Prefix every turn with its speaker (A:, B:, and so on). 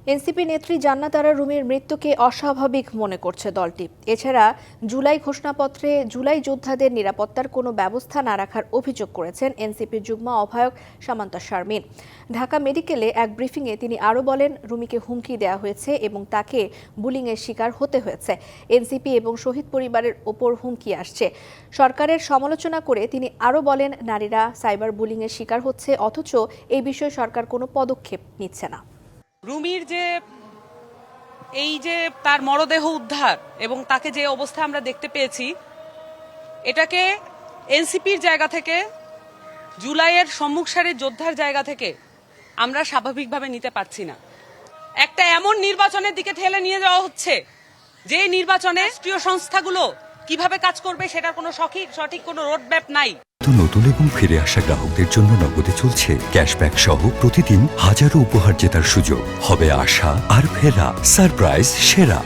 A: NCP নেত্রী জান্নাত আরা রুমির মৃত্যুকে অস্বাভাবিক মনে করছে দলটি। এছাড়া জুলাই ঘোষণাপত্রে জুলাই যোদ্ধাদের নিরাপত্তার কোনো ব্যবস্থা না রাখার অভিযোগ করেছেন এনসিপির যুগ্ম আহ্বায়ক সামান্তা শারমিন। ঢাকা মেডিকেলে এক ব্রিফিংয়ে তিনি আরও বলেন, রুমিকে হুমকি দেওয়া হয়েছে এবং তাকে বুলিংয়ের শিকার হতে হয়েছে। এনসিপি এবং শহীদ পরিবারের ওপর হুমকি আসছে। সরকারের সমালোচনা করে তিনি আরও বলেন, নারীরা সাইবার বুলিংয়ের শিকার হচ্ছে, অথচ এই বিষয়ে সরকার কোনো পদক্ষেপ নিচ্ছে না।
B: রুমির যে তার মরদেহ উদ্ধার এবং তাকে যে অবস্থায় আমরা দেখতে পেয়েছি, এটাকে এনসিপির জায়গা থেকে, জুলাইয়ের সম্মুখ সারির যোদ্ধার জায়গা থেকে আমরা স্বাভাবিকভাবে নিতে পারছি না। একটা এমন নির্বাচনের দিকে ঠেলে নিয়ে যাওয়া হচ্ছে যে নির্বাচনে রাষ্ট্রীয় সংস্থাগুলো কিভাবে কাজ করবে সেটার কোনো সঠিক কোনো রোডম্যাপ নাই।
C: নতুন এবং ফিরে আসা গ্রাহকদের জন্য নগদে চলছে ক্যাশব্যাক সহ প্রতিদিন হাজারো উপহার জেতার সুযোগ। হবে আশা আর ফেরা, সারপ্রাইজ সেরা।